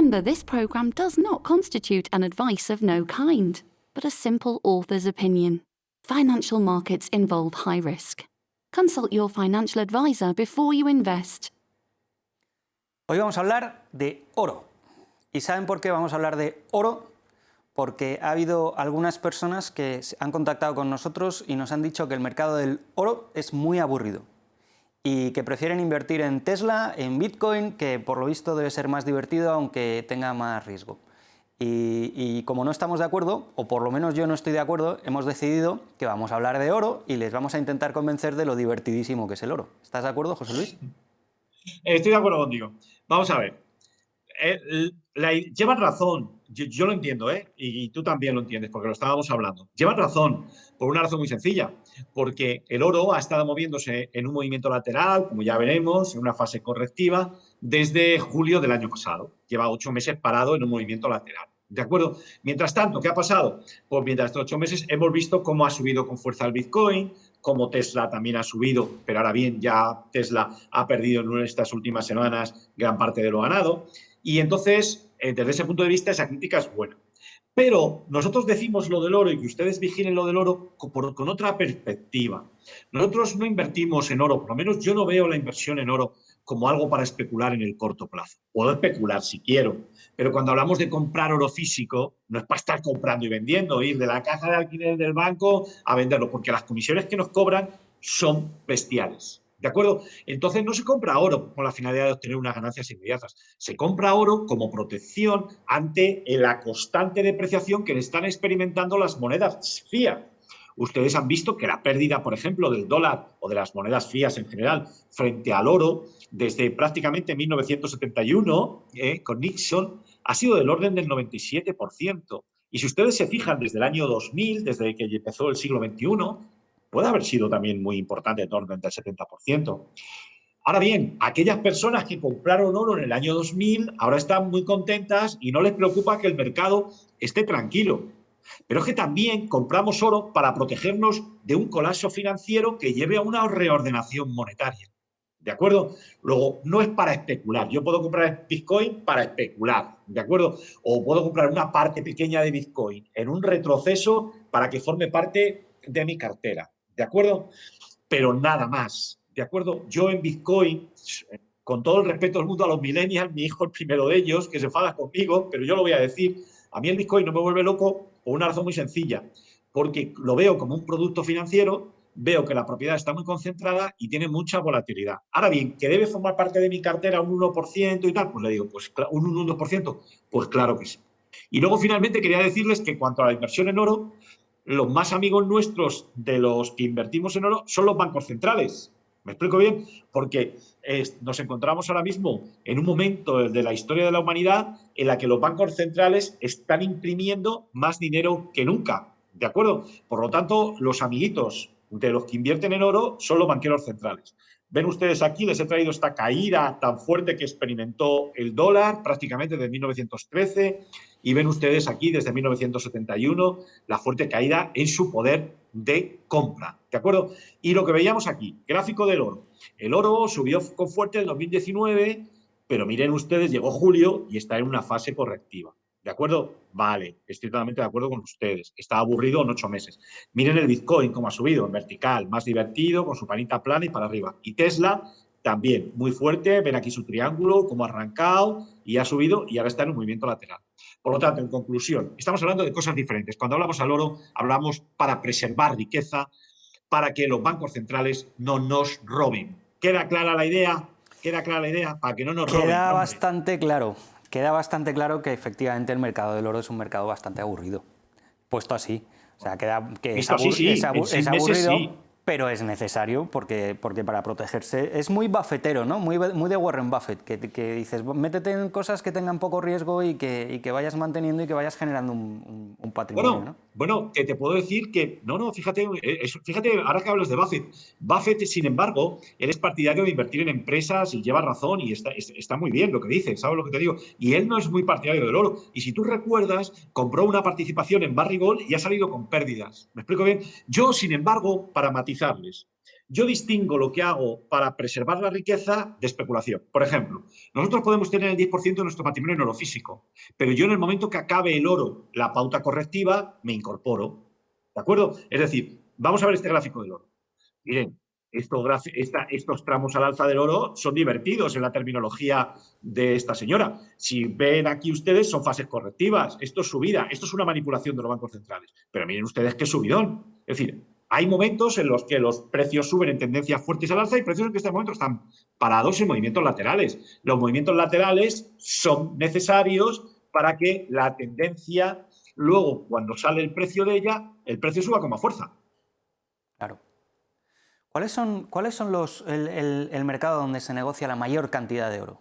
Remember, this program does not constitute an advice of no kind, but a simple author's opinion. Financial markets involve high risk. Consult your financial advisor before you invest. Hoy vamos a hablar de oro. ¿Y saben por qué vamos a hablar de oro? Porque ha habido algunas personas que han contactado con nosotros y nos han dicho que el mercado del oro es muy aburrido y que prefieren invertir en Tesla, en Bitcoin, que por lo visto debe ser más divertido aunque tenga más riesgo. Y como no estamos de acuerdo, o por lo menos yo no estoy de acuerdo, hemos decidido que vamos a hablar de oro y les vamos a intentar convencer de lo divertidísimo que es el oro. ¿Estás de acuerdo, José Luis? Estoy de acuerdo contigo. Vamos a ver. Llevan razón, yo lo entiendo, y tú también lo entiendes, porque lo estábamos hablando. Llevan razón, por una razón muy sencilla, porque el oro ha estado moviéndose en un movimiento lateral, como ya veremos, en una fase correctiva, desde julio del año pasado. Lleva 8 meses parado en un movimiento lateral. ¿De acuerdo? Mientras tanto, ¿qué ha pasado? Pues mientras estos 8 meses hemos visto cómo ha subido con fuerza el Bitcoin, cómo Tesla también ha subido, pero ahora bien, ya Tesla ha perdido en estas últimas semanas gran parte de lo ganado. Y entonces, desde ese punto de vista, esa crítica es buena. Pero nosotros decimos lo del oro y que ustedes vigilen lo del oro con otra perspectiva. Nosotros no invertimos en oro, por lo menos yo no veo la inversión en oro como algo para especular en el corto plazo. Puedo especular si quiero, pero cuando hablamos de comprar oro físico, no es para estar comprando y vendiendo, ir de la caja de alquiler del banco a venderlo, porque las comisiones que nos cobran son bestiales. ¿De acuerdo? Entonces no se compra oro con la finalidad de obtener unas ganancias inmediatas. Se compra oro como protección ante la constante depreciación que están experimentando las monedas fiat. Ustedes han visto que la pérdida, por ejemplo, del dólar o de las monedas fiat en general frente al oro desde prácticamente 1971, con Nixon, ha sido del orden del 97%. Y si ustedes se fijan desde el año 2000, desde que empezó el siglo XXI, puede haber sido también muy importante, en orden del 70%. Ahora bien, aquellas personas que compraron oro en el año 2000 ahora están muy contentas y no les preocupa que el mercado esté tranquilo. Pero es que también compramos oro para protegernos de un colapso financiero que lleve a una reordenación monetaria. ¿De acuerdo? Luego, no es para especular. Yo puedo comprar Bitcoin para especular, ¿de acuerdo? O puedo comprar una parte pequeña de Bitcoin en un retroceso para que forme parte de mi cartera, ¿de acuerdo? Pero nada más, ¿de acuerdo? Yo en Bitcoin, con todo el respeto del mundo a los millennials, mi hijo es el primero de ellos, que se enfada conmigo, pero yo lo voy a decir, a mí el Bitcoin no me vuelve loco por una razón muy sencilla, porque lo veo como un producto financiero, veo que la propiedad está muy concentrada y tiene mucha volatilidad. Ahora bien, ¿que debe formar parte de mi cartera un 1% y tal? Pues le digo, pues un 1%, pues claro que sí. Y luego finalmente quería decirles que en cuanto a la inversión en oro, los más amigos nuestros de los que invertimos en oro son los bancos centrales. ¿Me explico bien? Porque nos encontramos ahora mismo en un momento de la historia de la humanidad en la que los bancos centrales están imprimiendo más dinero que nunca, ¿de acuerdo? Por lo tanto, los amiguitos de los que invierten en oro son los banqueros centrales. Ven ustedes aquí, les he traído esta caída tan fuerte que experimentó el dólar prácticamente desde 1913 y ven ustedes aquí desde 1971 la fuerte caída en su poder de compra, ¿de acuerdo? Y lo que veíamos aquí, gráfico del oro. El oro subió con fuerte en 2019, pero miren ustedes, llegó julio y está en una fase correctiva. ¿De acuerdo? Vale, estoy totalmente de acuerdo con ustedes. Está aburrido en 8 meses. Miren el Bitcoin cómo ha subido, en vertical, más divertido, con su panita plana y para arriba. Y Tesla también, muy fuerte. Ven aquí su triángulo, cómo ha arrancado y ha subido y ahora está en un movimiento lateral. Por lo tanto, en conclusión, estamos hablando de cosas diferentes. Cuando hablamos al oro, hablamos para preservar riqueza, para que los bancos centrales no nos roben. ¿Queda clara la idea? ¿Queda clara la idea? Para que no nos roben. Queda bastante claro. Queda bastante claro que efectivamente el mercado del oro es un mercado bastante aburrido. Puesto así. O sea, queda que es aburrido, pero es necesario porque para protegerse es muy buffetero, ¿no? Muy de Warren Buffett, que dices, métete en cosas que tengan poco riesgo y que vayas manteniendo y que vayas generando un patrimonio, ¿no? Bueno, que te puedo decir que, fíjate, ahora que hablas de Buffett, sin embargo, él es partidario de invertir en empresas y lleva razón y está muy bien lo que dice, ¿sabes lo que te digo? Y él no es muy partidario del oro. Y si tú recuerdas, compró una participación en Barrick Gold y ha salido con pérdidas. ¿Me explico bien? Yo, sin embargo, para matizarles, Yo distingo lo que hago para preservar la riqueza de especulación. Por ejemplo, nosotros podemos tener el 10% de nuestro patrimonio en oro físico, pero yo en el momento que acabe el oro, la pauta correctiva, me incorporo. ¿De acuerdo? Es decir, vamos a ver este gráfico del oro. Miren, estos tramos al alza del oro son divertidos en la terminología de esta señora. Si ven aquí ustedes, son fases correctivas. Esto es subida, esto es una manipulación de los bancos centrales. Pero miren ustedes qué subidón. Es decir, hay momentos en los que los precios suben en tendencias fuertes al alza y precios en que en este momento están parados en movimientos laterales. Los movimientos laterales son necesarios para que la tendencia, luego, cuando sale el precio de ella, el precio suba con más fuerza. Claro. ¿Cuáles son el mercado donde se negocia la mayor cantidad de oro?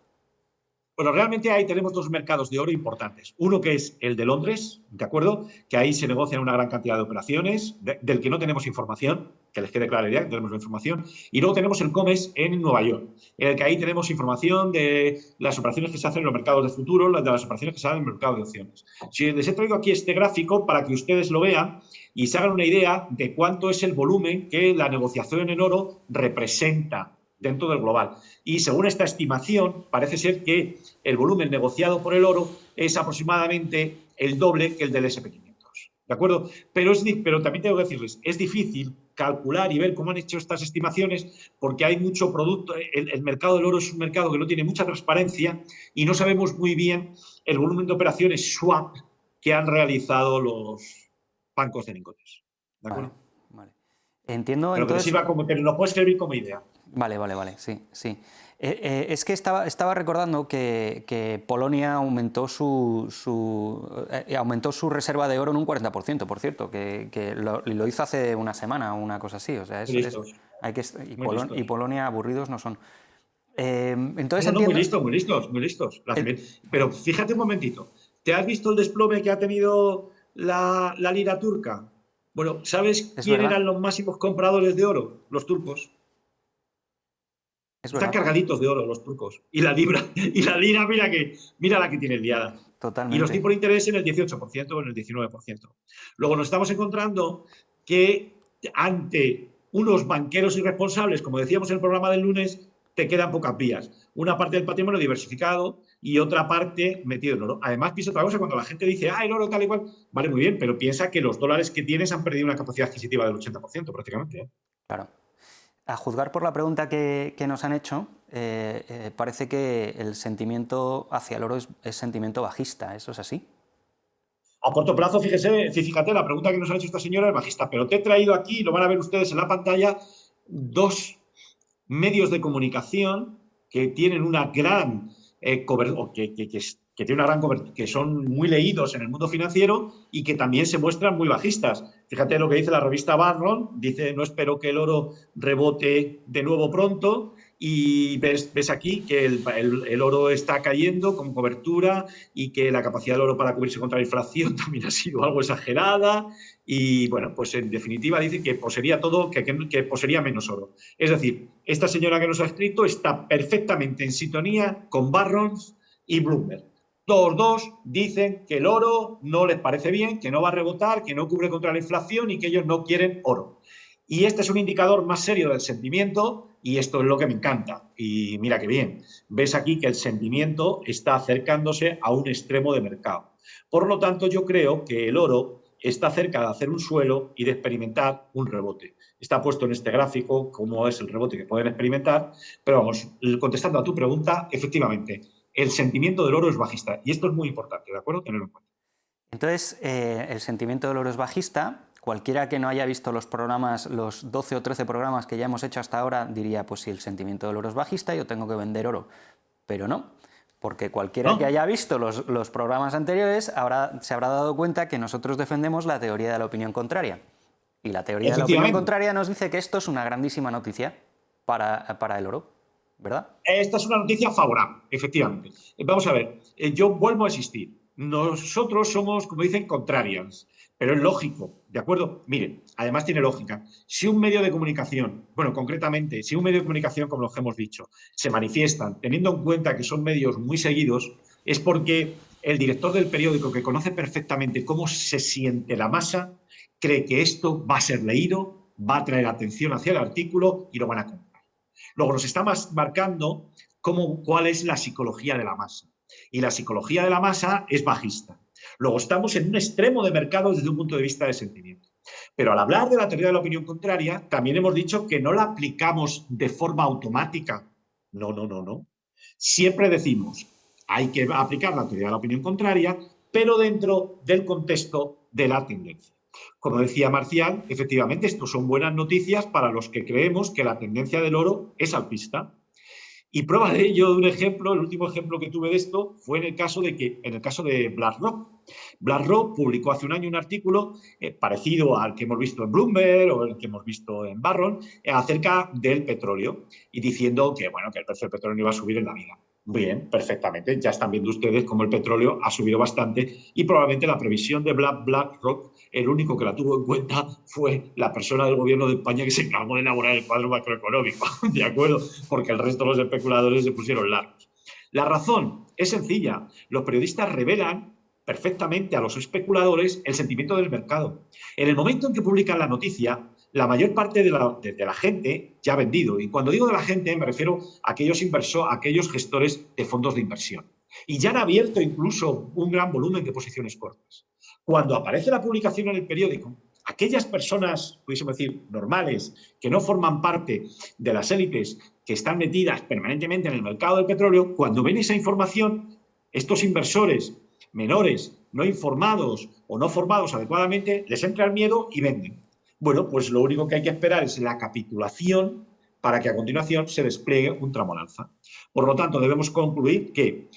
Bueno, realmente ahí tenemos dos mercados de oro importantes. Uno que es el de Londres, ¿de acuerdo? Que ahí se negocian una gran cantidad de operaciones, del que no tenemos información, que les quede clara la idea, que tenemos la información. Y luego tenemos el COMEX en Nueva York, en el que ahí tenemos información de las operaciones que se hacen en los mercados de futuro, de las operaciones que se hacen en el mercado de opciones. Si les he traído aquí este gráfico para que ustedes lo vean y se hagan una idea de cuánto es el volumen que la negociación en oro representa dentro del global. Y según esta estimación, parece ser que el volumen negociado por el oro es aproximadamente el doble que el del SP500. ¿De acuerdo? Pero también tengo que decirles, es difícil calcular y ver cómo han hecho estas estimaciones porque hay mucho producto. El mercado del oro es un mercado que no tiene mucha transparencia y no sabemos muy bien el volumen de operaciones swap que han realizado los bancos de lingotes. ¿De acuerdo? Vale. Entiendo, pero entonces... que nos puede servir como idea. Vale, sí. Es que estaba recordando que Polonia aumentó su reserva de oro en un 40%, por cierto, que lo hizo hace una semana o una cosa así. O sea, y Polonia aburridos no son. Entonces muy listos. Pero fíjate un momentito. ¿Te has visto el desplome que ha tenido la lira turca? Bueno, ¿sabes quién eran los máximos compradores de oro? Los turcos. Están cargaditos de oro los turcos. Y la lira, mira la que tiene liada. Totalmente. Y los tipos de interés en el 18% o en el 19%. Luego nos estamos encontrando que ante unos banqueros irresponsables, como decíamos en el programa del lunes, te quedan pocas vías. Una parte del patrimonio diversificado y otra parte metido en oro. Además, piensa otra cosa, cuando la gente dice, el oro tal y cual, vale, muy bien, pero piensa que los dólares que tienes han perdido una capacidad adquisitiva del 80% prácticamente. Claro. A juzgar por la pregunta que nos han hecho, parece que el sentimiento hacia el oro es sentimiento bajista. ¿Eso es así? A corto plazo, fíjate, la pregunta que nos ha hecho esta señora es bajista, pero te he traído aquí, lo van a ver ustedes en la pantalla, dos medios de comunicación que tienen una gran cobertura, que son muy leídos en el mundo financiero y que también se muestran muy bajistas. Fíjate lo que dice la revista Barron, dice, no espero que el oro rebote de nuevo pronto, y ves aquí que el oro está cayendo con cobertura y que la capacidad del oro para cubrirse contra la inflación también ha sido algo exagerada y, bueno, pues en definitiva dice que poseería todo, que poseería menos oro. Es decir, esta señora que nos ha escrito está perfectamente en sintonía con Barrons y Bloomberg. Los dos dicen que el oro no les parece bien, que no va a rebotar, que no cubre contra la inflación y que ellos no quieren oro. Y este es un indicador más serio del sentimiento y esto es lo que me encanta. Y mira qué bien, ves aquí que el sentimiento está acercándose a un extremo de mercado. Por lo tanto, yo creo que el oro está cerca de hacer un suelo y de experimentar un rebote. Está puesto en este gráfico cómo es el rebote que pueden experimentar, pero vamos, contestando a tu pregunta, efectivamente, el sentimiento del oro es bajista y esto es muy importante, ¿de acuerdo? Tenerlo en cuenta. Entonces, el sentimiento del oro es bajista. Cualquiera que no haya visto los programas, los 12 o 13 programas que ya hemos hecho hasta ahora, diría, pues si el sentimiento del oro es bajista, yo tengo que vender oro. Pero no, porque cualquiera que haya visto los programas anteriores se habrá dado cuenta que nosotros defendemos la teoría de la opinión contraria. Y la teoría de la opinión contraria nos dice que esto es una grandísima noticia para el oro, ¿verdad? Esta es una noticia favorable, efectivamente. Vamos a ver, yo vuelvo a insistir. Nosotros somos, como dicen, contrarians, pero es lógico, ¿de acuerdo? Miren, además tiene lógica. Si un medio de comunicación, bueno, concretamente, si un medio de comunicación, como los que hemos dicho, se manifiestan teniendo en cuenta que son medios muy seguidos, es porque el director del periódico, que conoce perfectamente cómo se siente la masa, cree que esto va a ser leído va a traer atención hacia el artículo y lo van a comprar. Luego nos está marcando cuál es la psicología de la masa. Y la psicología de la masa es bajista. Luego estamos en un extremo de mercado desde un punto de vista de sentimiento. Pero al hablar de la teoría de la opinión contraria, también hemos dicho que no la aplicamos de forma automática. No, no, no, no. Siempre decimos, hay que aplicar la teoría de la opinión contraria, pero dentro del contexto de la tendencia. Como decía Marcial, efectivamente, esto son buenas noticias para los que creemos que la tendencia del oro es alcista. Y prueba de ello, de un ejemplo, el último ejemplo que tuve de esto fue en el caso de BlackRock. BlackRock publicó hace un año un artículo parecido al que hemos visto en Bloomberg o el que hemos visto en Barron acerca del petróleo y diciendo que, bueno, que el precio del petróleo no iba a subir en la vida. Bien, perfectamente. Ya están viendo ustedes cómo el petróleo ha subido bastante y probablemente la previsión de BlackRock, el único que la tuvo en cuenta fue la persona del gobierno de España que se encargó de elaborar el cuadro macroeconómico, ¿de acuerdo? Porque el resto de los especuladores se pusieron largos. La razón es sencilla. Los periodistas revelan perfectamente a los especuladores el sentimiento del mercado. En el momento en que publican la noticia, la mayor parte de la gente ya ha vendido. Y cuando digo de la gente me refiero a aquellos gestores de fondos de inversión. Y ya han abierto incluso un gran volumen de posiciones cortas. Cuando aparece la publicación en el periódico, aquellas personas, pudiésemos decir, normales, que no forman parte de las élites que están metidas permanentemente en el mercado del petróleo, cuando ven esa información, estos inversores menores, no informados o no formados adecuadamente, les entra el miedo y venden. Bueno, pues lo único que hay que esperar es la capitulación para que a continuación se despliegue un tramo al alza. Por lo tanto, debemos concluir que,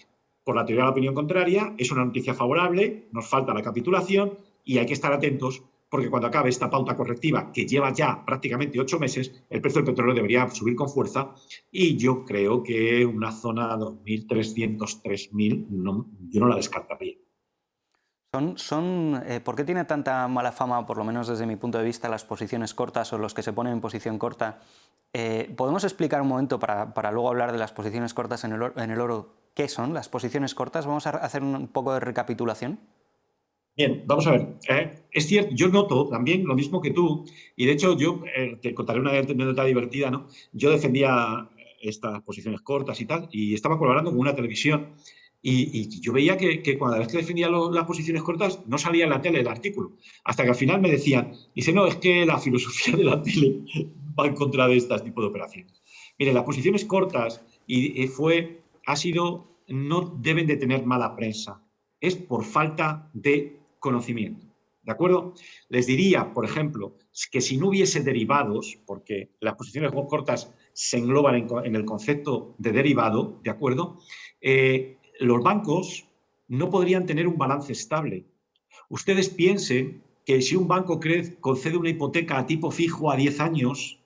por la teoría de la opinión contraria, es una noticia favorable, nos falta la capitulación y hay que estar atentos porque cuando acabe esta pauta correctiva, que lleva ya prácticamente 8 meses, el precio del petróleo debería subir con fuerza y yo creo que una zona 2.300, 3.000, yo no la descartaría. ¿Por qué tiene tanta mala fama, por lo menos desde mi punto de vista, las posiciones cortas o los que se ponen en posición corta? ¿Podemos explicar un momento para luego hablar de las posiciones cortas en el oro? ¿Qué son las posiciones cortas? Vamos a hacer un poco de recapitulación. Bien, vamos a ver. Es cierto, yo noto también lo mismo que tú, y de hecho yo te contaré una anécdota divertida, ¿no? Yo defendía estas posiciones cortas y tal, y estaba colaborando con una televisión, y yo veía que cada vez que defendía las posiciones cortas no salía en la tele el artículo, hasta que al final me decían, dice, no, es que la filosofía de la tele va en contra de este tipo de operaciones. Mire, las posiciones cortas no deben de tener mala prensa, es por falta de conocimiento, ¿de acuerdo? Les diría, por ejemplo, que si no hubiese derivados, porque las posiciones cortas se engloban en el concepto de derivado, ¿de acuerdo? Los bancos no podrían tener un balance estable. Ustedes piensen que si un banco concede una hipoteca a tipo fijo a 10 años,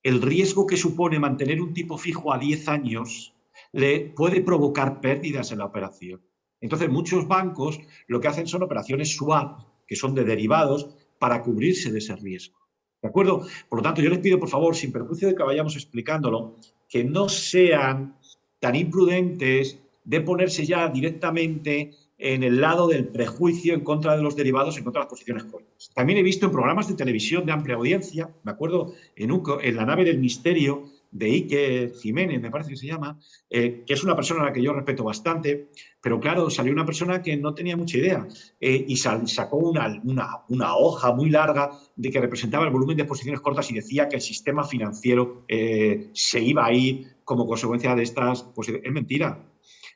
el riesgo que supone mantener un tipo fijo a 10 años le puede provocar pérdidas en la operación. Entonces, muchos bancos lo que hacen son operaciones swap, que son de derivados, para cubrirse de ese riesgo. ¿De acuerdo? Por lo tanto, yo les pido, por favor, sin perjuicio de que vayamos explicándolo, que no sean tan imprudentes de ponerse ya directamente en el lado del prejuicio en contra de los derivados, en contra de las posiciones cortas. También he visto en programas de televisión de amplia audiencia, me acuerdo en La nave del misterio, de Iker Jiménez, me parece que se llama, que es una persona a la que yo respeto bastante, pero claro, salió una persona que no tenía mucha idea y sacó una hoja muy larga de que representaba el volumen de posiciones cortas y decía que el sistema financiero se iba a ir como consecuencia de estas posiciones. Es mentira.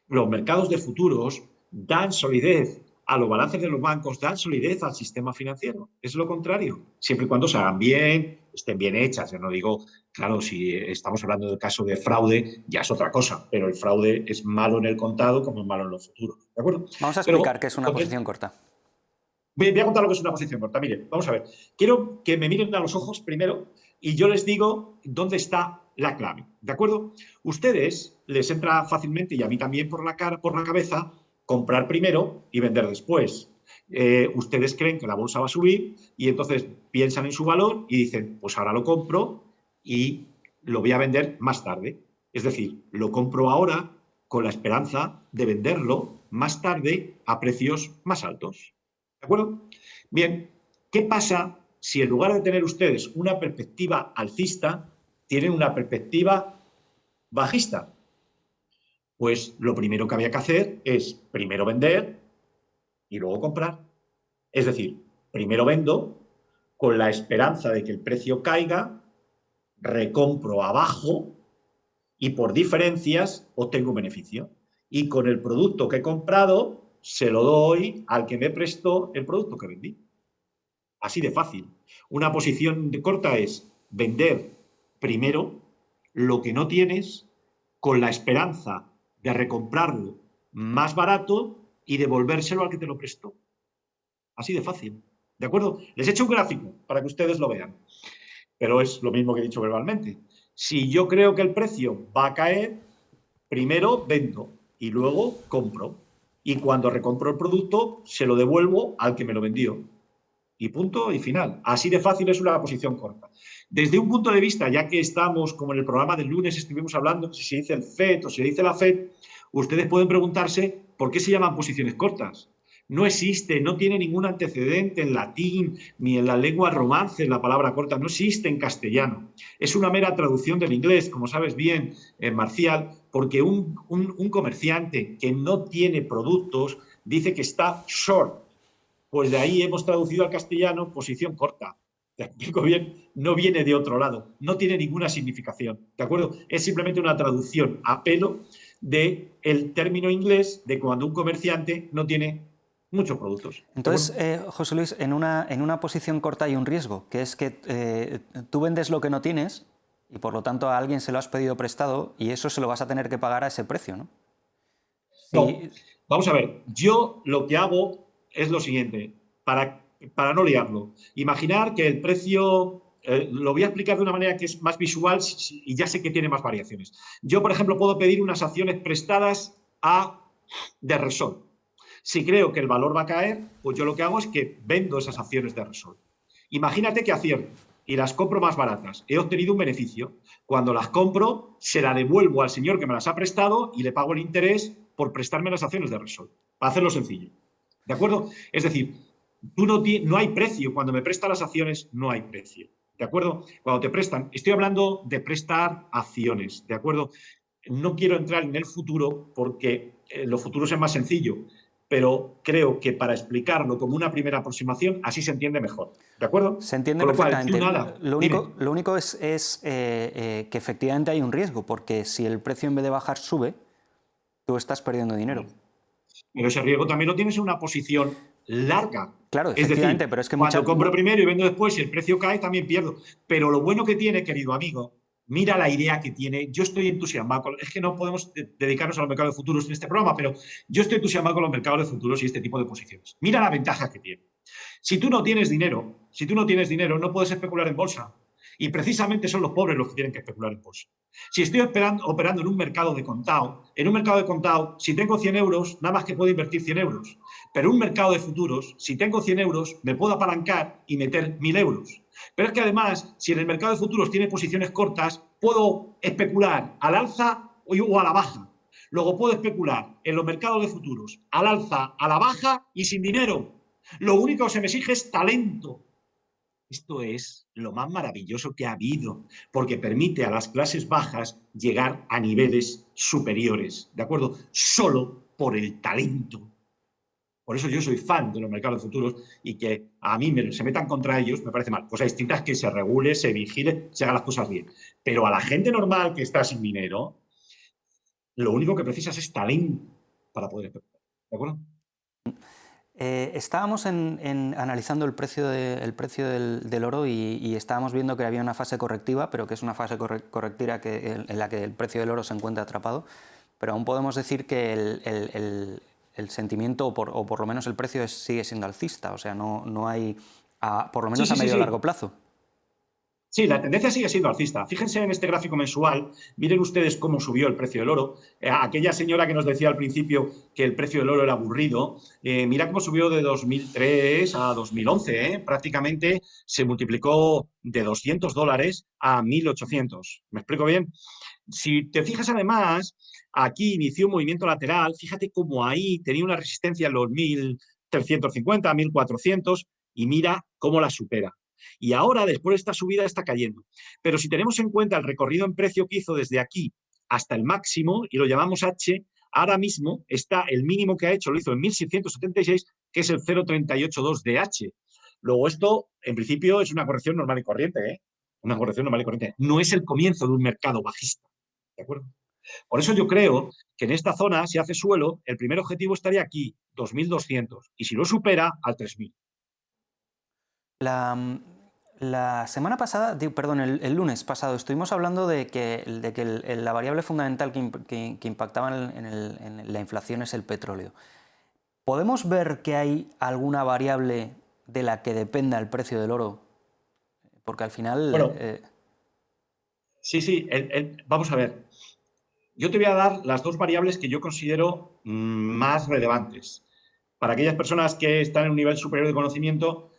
Los mercados de futuros dan solidez a los balances de los bancos, dan solidez al sistema financiero. Es lo contrario. Siempre y cuando se hagan bien, estén bien hechas. Yo no digo, claro, si estamos hablando del caso de fraude, ya es otra cosa, pero el fraude es malo en el contado como es malo en los futuros. ¿De acuerdo? Vamos a explicar qué es una posición corta. Voy a contar lo que es una posición corta. Miren, vamos a ver. Quiero que me miren a los ojos primero y yo les digo dónde está la clave. ¿De acuerdo? Ustedes les entra fácilmente, y a mí también por la cabeza, comprar primero y vender después. Ustedes creen que la bolsa va a subir y entonces piensan en su valor y dicen, pues ahora lo compro y lo voy a vender más tarde. Es decir, lo compro ahora con la esperanza de venderlo más tarde a precios más altos. ¿De acuerdo? Bien, ¿qué pasa si en lugar de tener ustedes una perspectiva alcista, tienen una perspectiva bajista? Pues lo primero que había que hacer es primero vender y luego comprar. Es decir, primero vendo con la esperanza de que el precio caiga, recompro abajo y por diferencias obtengo un beneficio. Y con el producto que he comprado se lo doy al que me prestó el producto que vendí. Así de fácil. Una posición corta es vender primero lo que no tienes con la esperanza de recomprarlo más barato y devolvérselo al que te lo prestó. Así de fácil. ¿De acuerdo? Les he hecho un gráfico para que ustedes lo vean. Pero es lo mismo que he dicho verbalmente. Si yo creo que el precio va a caer, primero vendo y luego compro. Y cuando recompro el producto, se lo devuelvo al que me lo vendió. Y punto y final. Así de fácil es una posición corta. Desde un punto de vista, ya que estamos, como en el programa del lunes estuvimos hablando, si se dice el FED o se dice la FED, ustedes pueden preguntarse por qué se llaman posiciones cortas. No existe, no tiene ningún antecedente en latín ni en la lengua romance la palabra corta, no existe en castellano. Es una mera traducción del inglés, como sabes bien, Marcial, porque un comerciante que no tiene productos dice que está short. Pues de ahí hemos traducido al castellano posición corta. ¿Te explico bien? No viene de otro lado, no tiene ninguna significación, ¿de acuerdo? Es simplemente una traducción a pelo del término inglés de cuando un comerciante no tiene muchos productos. Entonces, José Luis, en una posición corta hay un riesgo, que es que tú vendes lo que no tienes y por lo tanto a alguien se lo has pedido prestado y eso se lo vas a tener que pagar a ese precio, ¿no? No, Sí. vamos a ver, yo lo que hago es lo siguiente, para no liarlo. Imaginar que el precio, lo voy a explicar de una manera que es más visual y ya sé que tiene más variaciones. Yo, por ejemplo, puedo pedir unas acciones prestadas de Repsol. Si creo que el valor va a caer, pues yo lo que hago es que vendo esas acciones de Repsol. Imagínate que acierto y las compro más baratas. He obtenido un beneficio. Cuando las compro, se la devuelvo al señor que me las ha prestado y le pago el interés por prestarme las acciones de Repsol. Para hacerlo sencillo. ¿De acuerdo? Es decir, no hay precio. Cuando me prestan las acciones, no hay precio. ¿De acuerdo? Cuando te prestan, estoy hablando de prestar acciones. ¿De acuerdo? No quiero entrar en el futuro porque los futuros es más sencillo, pero creo que para explicarlo como una primera aproximación, así se entiende mejor. ¿De acuerdo? Se entiende Con lo cual, perfectamente. nada, lo único es que efectivamente hay un riesgo, porque si el precio en vez de bajar sube, tú estás perdiendo dinero. Pero ese riesgo también lo tienes en una posición larga. Claro, Es efectivamente, decir, pero es que cuando compro primero y vendo después, si el precio cae, también pierdo. Pero lo bueno que tiene, querido amigo, mira la idea que tiene. Yo estoy entusiasmado. Es que no podemos dedicarnos a los mercados de futuros en este programa, pero yo estoy entusiasmado con los mercados de futuros y este tipo de posiciones. Mira la ventaja que tiene. Si tú no tienes dinero, no puedes especular en bolsa. Y precisamente son los pobres los que tienen que especular en bolsa. Si estoy operando en un mercado de contado, si tengo 100 euros, nada más que puedo invertir 100 euros. Pero un mercado de futuros, si tengo 100 euros, me puedo apalancar y meter 1000 euros. Pero es que además, si en el mercado de futuros tiene posiciones cortas, puedo especular al alza o a la baja. Luego puedo especular en los mercados de futuros al alza, a la baja y sin dinero. Lo único que se me exige es talento. Esto es lo más maravilloso que ha habido, porque permite a las clases bajas llegar a niveles superiores, ¿de acuerdo? Solo por el talento. Por eso yo soy fan de los mercados futuros y que a mí se metan contra ellos me parece mal. Cosa distinta es que se regule, se vigile, se hagan las cosas bien. Pero a la gente normal que está sin dinero, lo único que precisas es talento para poder especular, ¿de acuerdo? Estábamos analizando el precio del oro y estábamos viendo que había una fase correctiva, pero que es una fase correctiva en la que el precio del oro se encuentra atrapado. Pero aún podemos decir que el sentimiento, o por lo menos el precio, sigue siendo alcista. O sea, no hay, por lo menos a medio o largo plazo. Sí, la tendencia sigue siendo alcista. Fíjense en este gráfico mensual, miren ustedes cómo subió el precio del oro. Aquella señora que nos decía al principio que el precio del oro era aburrido, mira cómo subió de 2003 a 2011. Prácticamente se multiplicó de $200 a 1.800. ¿Me explico bien? Si te fijas además, aquí inició un movimiento lateral. Fíjate cómo ahí tenía una resistencia en los 1.350, 1.400 y mira cómo la supera. Y ahora, después de esta subida, está cayendo. Pero si tenemos en cuenta el recorrido en precio que hizo desde aquí hasta el máximo, y lo llamamos H, ahora mismo está el mínimo que ha hecho, lo hizo en 1676, que es el 0,382 de H. Luego esto, en principio, es una corrección normal y corriente, ¿eh? Una corrección normal y corriente. No es el comienzo de un mercado bajista, ¿de acuerdo? Por eso yo creo que en esta zona, si hace suelo, el primer objetivo estaría aquí, 2.200, y si lo supera, al 3.000. La semana pasada, perdón, el lunes pasado, estuvimos hablando de que la variable fundamental que impactaba en la inflación es el petróleo. ¿Podemos ver que hay alguna variable de la que dependa el precio del oro? Porque al final... Bueno, sí, vamos a ver. Yo te voy a dar las dos variables que yo considero más relevantes. Para aquellas personas que están en un nivel superior de conocimiento,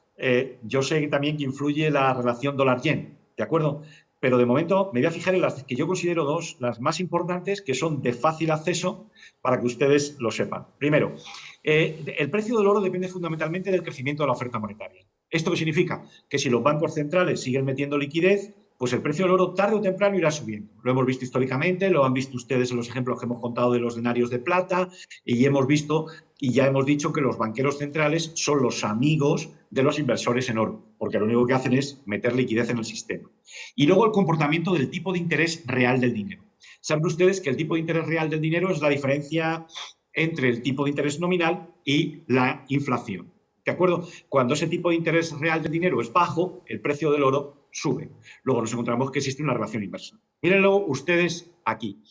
yo sé también que influye la relación dólar-yen, ¿de acuerdo? Pero de momento me voy a fijar en las que yo considero dos, las más importantes, que son de fácil acceso para que ustedes lo sepan. Primero, el precio del oro depende fundamentalmente del crecimiento de la oferta monetaria. ¿Esto qué significa? Que si los bancos centrales siguen metiendo liquidez, pues el precio del oro tarde o temprano irá subiendo. Lo hemos visto históricamente, lo han visto ustedes en los ejemplos que hemos contado de los denarios de plata, y hemos visto y ya hemos dicho que los banqueros centrales son los amigos de los inversores en oro, porque lo único que hacen es meter liquidez en el sistema. Y luego el comportamiento del tipo de interés real del dinero. Saben ustedes que el tipo de interés real del dinero es la diferencia entre el tipo de interés nominal y la inflación. ¿De acuerdo? Cuando ese tipo de interés real del dinero es bajo, el precio del oro sube. Luego nos encontramos que existe una relación inversa. Mírenlo ustedes aquí.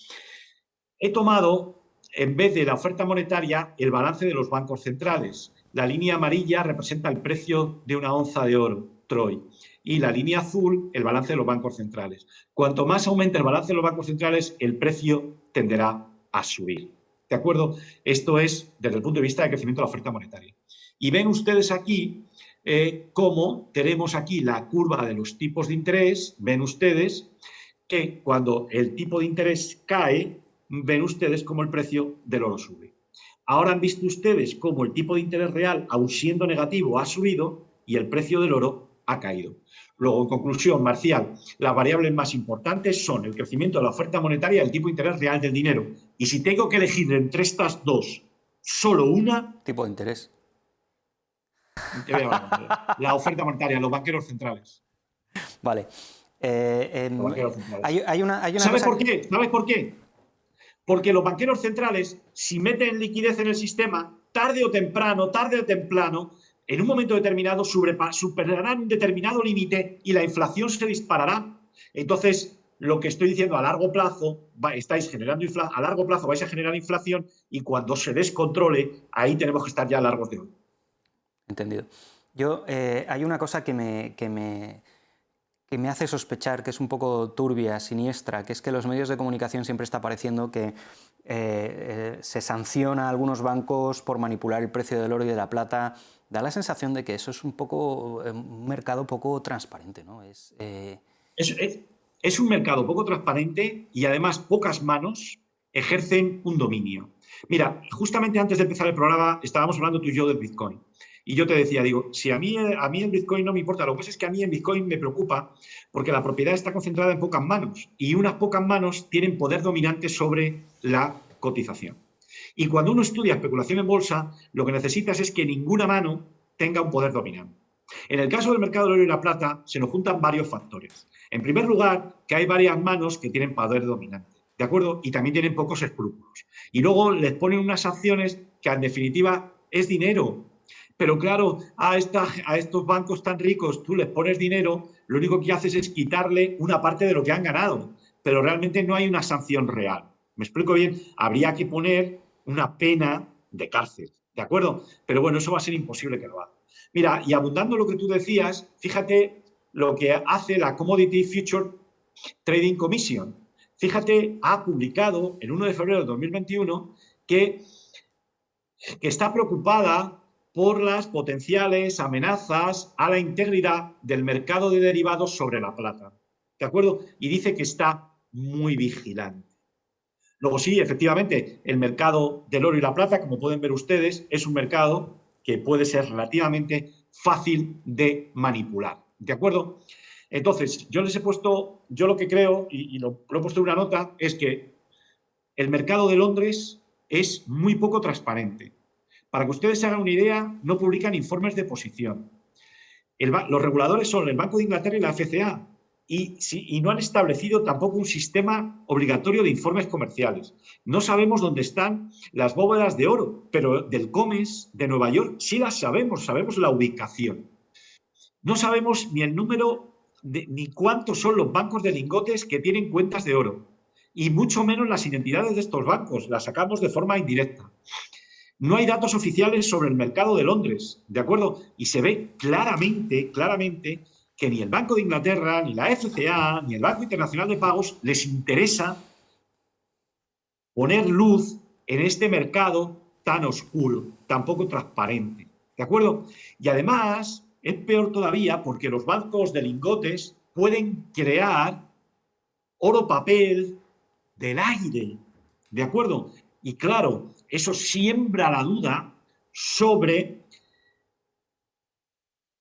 He tomado, en vez de la oferta monetaria, el balance de los bancos centrales. La línea amarilla representa el precio de una onza de oro, Troy, y la línea azul, el balance de los bancos centrales. Cuanto más aumente el balance de los bancos centrales, el precio tenderá a subir. ¿De acuerdo? Esto es desde el punto de vista de crecimiento de la oferta monetaria. Y ven ustedes aquí cómo tenemos aquí la curva de los tipos de interés. Ven ustedes que cuando el tipo de interés cae, ven ustedes cómo el precio del oro sube. Ahora han visto ustedes cómo el tipo de interés real, aun siendo negativo, ha subido y el precio del oro ha caído. Luego, en conclusión, Marcial, las variables más importantes son el crecimiento de la oferta monetaria y el tipo de interés real del dinero. Y si tengo que elegir entre estas dos, solo una... Tipo de interés. La oferta monetaria, los banqueros centrales. Vale. Hay una ¿Sabes por qué? ¿Sabes por qué? Porque los banqueros centrales, si meten liquidez en el sistema, tarde o temprano, en un momento determinado superarán un determinado límite y la inflación se disparará. Entonces, lo que estoy diciendo, a largo plazo estáis generando a largo plazo vais a generar inflación y cuando se descontrole, ahí tenemos que estar ya largos de oro. Entendido. Yo, hay una cosa que me hace sospechar, que es un poco turbia, siniestra, que es que en los medios de comunicación siempre está apareciendo que se sanciona a algunos bancos por manipular el precio del oro y de la plata. Da la sensación de que eso es un mercado poco transparente, ¿no? Es un mercado poco transparente y además pocas manos ejercen un dominio. Mira, justamente antes de empezar el programa estábamos hablando tú y yo del Bitcoin. Y yo te decía, digo, si a mí el Bitcoin no me importa, lo que pasa es que a mí el Bitcoin me preocupa porque la propiedad está concentrada en pocas manos y unas pocas manos tienen poder dominante sobre la cotización. Y cuando uno estudia especulación en bolsa, lo que necesitas es que ninguna mano tenga un poder dominante. En el caso del mercado del oro y la plata, se nos juntan varios factores. En primer lugar, que hay varias manos que tienen poder dominante, ¿de acuerdo? Y también tienen pocos escrúpulos. Y luego les ponen unas acciones que, en definitiva, es dinero. Pero claro, a estos bancos tan ricos tú les pones dinero, lo único que haces es quitarle una parte de lo que han ganado. Pero realmente no hay una sanción real. ¿Me explico bien? Habría que poner una pena de cárcel, ¿de acuerdo? Pero bueno, eso va a ser imposible que lo haga. Mira, y abundando lo que tú decías, fíjate lo que hace la Commodity Future Trading Commission. Fíjate, ha publicado el 1 de febrero de 2021 que está preocupada por las potenciales amenazas a la integridad del mercado de derivados sobre la plata, ¿de acuerdo? Y dice que está muy vigilante. Luego sí, efectivamente, el mercado del oro y la plata, como pueden ver ustedes, es un mercado que puede ser relativamente fácil de manipular. ¿de acuerdo? Entonces, yo les he puesto, yo lo que creo, y lo he puesto en una nota, es que el mercado de Londres es muy poco transparente. Para que ustedes se hagan una idea, no publican informes de posición. Los reguladores son el Banco de Inglaterra y la FCA, y no han establecido tampoco un sistema obligatorio de informes comerciales. No sabemos dónde están las bóvedas de oro, pero del COMEX de Nueva York sí las sabemos, sabemos la ubicación. No sabemos ni el número ni cuántos son los bancos de lingotes que tienen cuentas de oro, y mucho menos las identidades de estos bancos, las sacamos de forma indirecta. No hay datos oficiales sobre el mercado de Londres, ¿de acuerdo? Y se ve claramente que ni el Banco de Inglaterra, ni la FCA, ni el Banco Internacional de Pagos les interesa poner luz en este mercado tan oscuro, tan poco transparente, ¿de acuerdo? Y además es peor todavía porque los bancos de lingotes pueden crear oro papel del aire, ¿de acuerdo? Y claro, eso siembra la duda sobre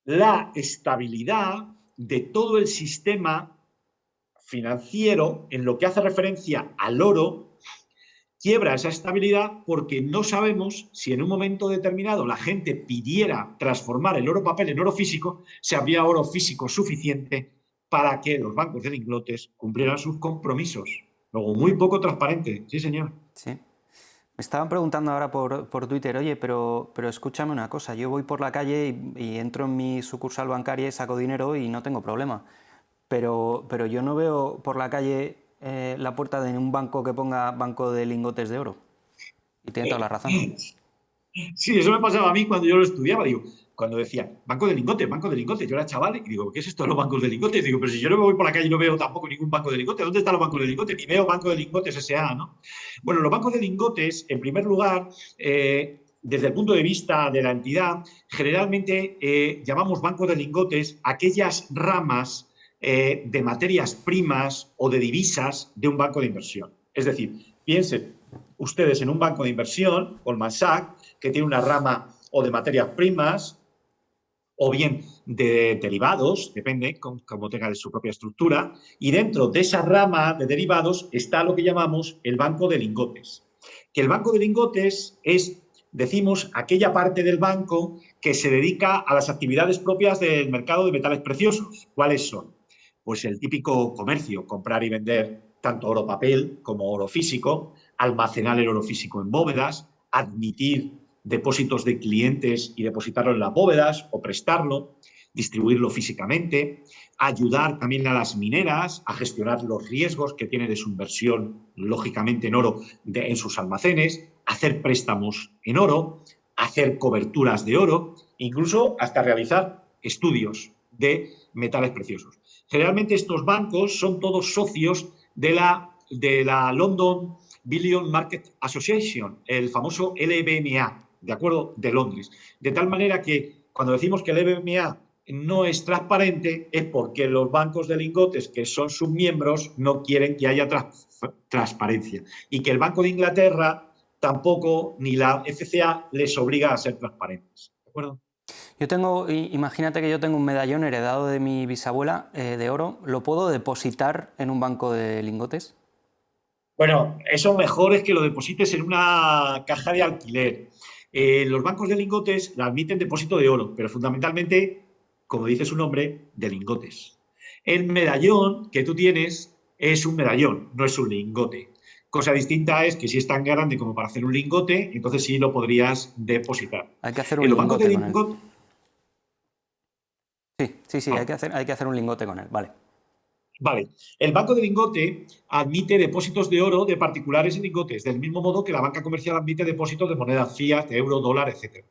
la estabilidad de todo el sistema financiero en lo que hace referencia al oro. Quiebra esa estabilidad porque no sabemos si en un momento determinado la gente pidiera transformar el oro papel en oro físico, si habría oro físico suficiente para que los bancos de lingotes cumplieran sus compromisos. Luego, muy poco transparente. Sí, señor. Sí. Me estaban preguntando ahora por Twitter, oye, pero escúchame una cosa, yo voy por la calle y entro en mi sucursal bancaria y saco dinero y no tengo problema. Pero yo no veo por la calle la puerta de un banco que ponga banco de lingotes de oro. Y tiene toda la razón. Sí, eso me pasaba a mí cuando yo lo estudiaba. Digo, cuando decía banco de lingotes, yo era chaval y digo, ¿qué es esto de los bancos de lingotes? Digo, pero si yo no me voy por la calle y no veo tampoco ningún banco de lingotes, ¿dónde están los bancos de lingotes? Ni veo banco de lingotes S.A., ¿no? Bueno, los bancos de lingotes, en primer lugar, desde el punto de vista de la entidad, generalmente llamamos bancos de lingotes aquellas ramas de materias primas o de divisas de un banco de inversión. Es decir, piensen ustedes en un banco de inversión, Goldman Sachs, que tiene una rama o de materias primas o bien de derivados, depende como tenga su propia estructura, y dentro de esa rama de derivados está lo que llamamos el banco de lingotes. Que el banco de lingotes es, decimos, aquella parte del banco que se dedica a las actividades propias del mercado de metales preciosos. ¿Cuáles son? Pues el típico comercio, comprar y vender tanto oro papel como oro físico, almacenar el oro físico en bóvedas, admitir depósitos de clientes y depositarlo en las bóvedas o prestarlo, distribuirlo físicamente, ayudar también a las mineras a gestionar los riesgos que tiene de su inversión, lógicamente en oro, en sus almacenes, hacer préstamos en oro, hacer coberturas de oro, incluso hasta realizar estudios de metales preciosos. Generalmente estos bancos son todos socios de la London Bullion Market Association, el famoso LBMA, ¿de acuerdo? De Londres. De tal manera que cuando decimos que el LBMA no es transparente es porque los bancos de lingotes que son sus miembros no quieren que haya transparencia y que el Banco de Inglaterra tampoco, ni la FCA, les obliga a ser transparentes. ¿De acuerdo? Imagínate que yo tengo un medallón heredado de mi bisabuela de oro, ¿lo puedo depositar en un banco de lingotes? Bueno, eso mejor es que lo deposites en una caja de alquiler. Los bancos de lingotes admiten depósito de oro, pero fundamentalmente, como dice su nombre, de lingotes. El medallón que tú tienes es un medallón, no es un lingote. Cosa distinta es que si es tan grande como para hacer un lingote, entonces sí lo podrías depositar. Hay que hacer un lingote con él. Sí, hay que hacer un lingote con él, vale. Vale. El banco de lingote admite depósitos de oro de particulares en lingotes, del mismo modo que la banca comercial admite depósitos de moneda fiat, euro, dólar, etc.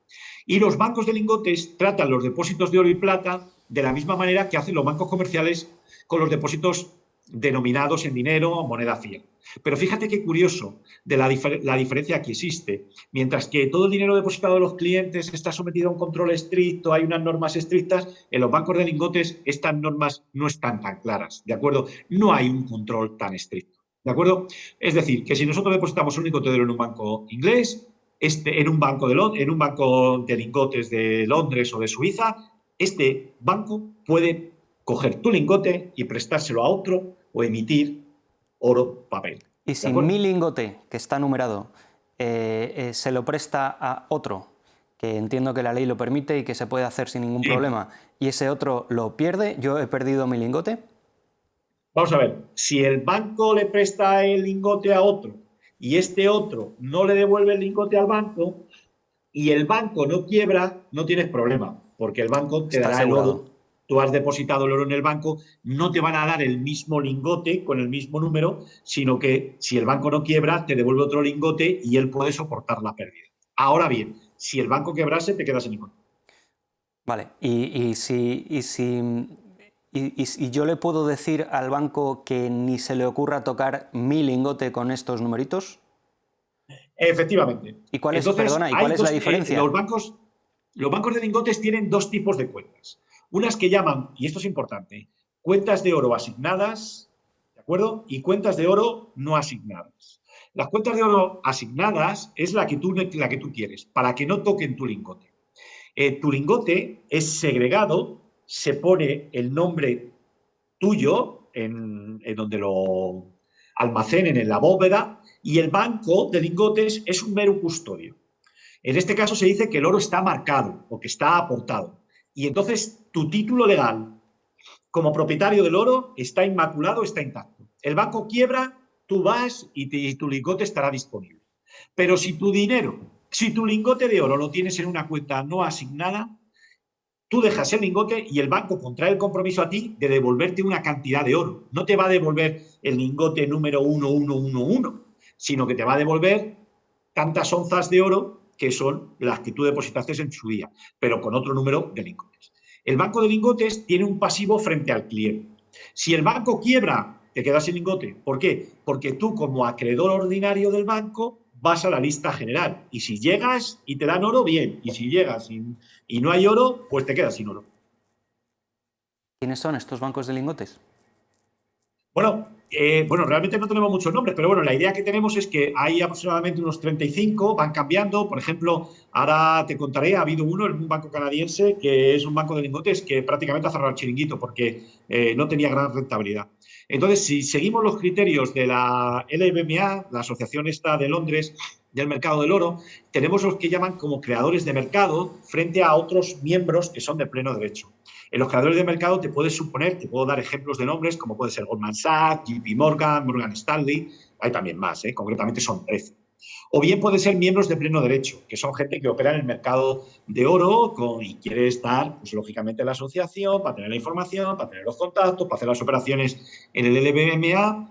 Y los bancos de lingotes tratan los depósitos de oro y plata de la misma manera que hacen los bancos comerciales con los depósitos denominados en dinero o moneda fiat. Pero fíjate qué curioso de la diferencia que existe. Mientras que todo el dinero depositado de los clientes está sometido a un control estricto, hay unas normas estrictas, en los bancos de lingotes estas normas no están tan claras, ¿de acuerdo? No hay un control tan estricto, ¿de acuerdo? Es decir, que si nosotros depositamos un lingote de oro en un banco inglés, en un banco de lingotes de Londres o de Suiza, este banco puede coger tu lingote y prestárselo a otro o emitir oro papel. Y si mi lingote, que está numerado, se lo presta a otro, que entiendo que la ley lo permite y que se puede hacer sin ningún problema, y ese otro lo pierde, ¿yo he perdido mi lingote? Vamos a ver, si el banco le presta el lingote a otro y este otro no le devuelve el lingote al banco y el banco no quiebra, no tienes problema, porque el banco te dará el oro. Tú has depositado el oro en el banco, no te van a dar el mismo lingote con el mismo número, sino que si el banco no quiebra, te devuelve otro lingote y él puede soportar la pérdida. Ahora bien, si el banco quebrase, te quedas sin lingote. Vale, y yo le puedo decir al banco que ni se le ocurra tocar mi lingote con estos numeritos. Efectivamente. ¿Y cuál es, perdona, ¿y cuál es la diferencia? Los bancos de lingotes tienen dos tipos de cuentas. Unas que llaman, y esto es importante, cuentas de oro asignadas, ¿de acuerdo? Y cuentas de oro no asignadas. Las cuentas de oro asignadas es la que tú quieres, para que no toquen tu lingote. Tu lingote es segregado, se pone el nombre tuyo en donde lo almacenen en la bóveda y el banco de lingotes es un mero custodio. En este caso se dice que el oro está marcado o que está aportado. Y entonces tu título legal como propietario del oro está inmaculado, está intacto. El banco quiebra, tú vas y tu lingote estará disponible. Pero si tu lingote de oro lo tienes en una cuenta no asignada, tú dejas el lingote y el banco contrae el compromiso a ti de devolverte una cantidad de oro. No te va a devolver el lingote número 1111, sino que te va a devolver tantas onzas de oro que son las que tú depositaste en su día, pero con otro número de lingotes. El banco de lingotes tiene un pasivo frente al cliente. Si el banco quiebra, te quedas sin lingote. ¿Por qué? Porque tú, como acreedor ordinario del banco, vas a la lista general. Y si llegas y te dan oro, bien. Y si llegas y no hay oro, pues te quedas sin oro. ¿Quiénes son estos bancos de lingotes? Bueno, realmente no tenemos muchos nombres, pero bueno, la idea que tenemos es que hay aproximadamente unos 35, van cambiando. Por ejemplo, ahora te contaré, ha habido uno en un banco canadiense que es un banco de lingotes que prácticamente ha cerrado el chiringuito porque no tenía gran rentabilidad. Entonces, si seguimos los criterios de la LBMA, la asociación esta de Londres del mercado del oro, tenemos los que llaman como creadores de mercado frente a otros miembros que son de pleno derecho. En los creadores de mercado te puedo dar ejemplos de nombres como puede ser Goldman Sachs, JP Morgan, Morgan Stanley, hay también más, concretamente son 13. O bien pueden ser miembros de pleno derecho, que son gente que opera en el mercado de oro y quiere estar, pues lógicamente, en la asociación para tener la información, para tener los contactos, para hacer las operaciones en el LBMA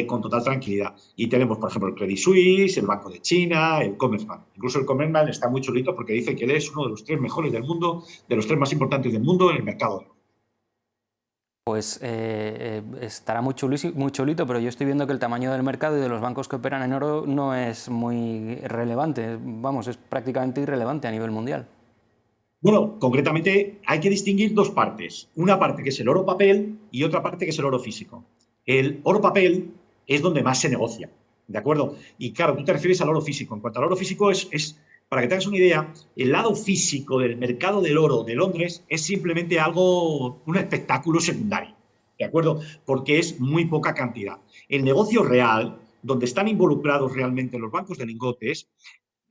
con total tranquilidad. Y tenemos, por ejemplo, el Credit Suisse, el Banco de China, el Commerzbank. Incluso el Commerzbank está muy chulito porque dice que él es uno de los 3 mejores del mundo, de los 3 más importantes del mundo en el mercado de oro. Pues estará muy chulito, pero yo estoy viendo que el tamaño del mercado y de los bancos que operan en oro no es muy relevante. Vamos, es prácticamente irrelevante a nivel mundial. Bueno, concretamente hay que distinguir dos partes. Una parte que es el oro papel y otra parte que es el oro físico. El oro papel es donde más se negocia, ¿de acuerdo? Y claro, tú te refieres al oro físico. En cuanto al oro físico, para que te hagas una idea, el lado físico del mercado del oro de Londres es simplemente un espectáculo secundario, ¿de acuerdo? Porque es muy poca cantidad. El negocio real, donde están involucrados realmente los bancos de lingotes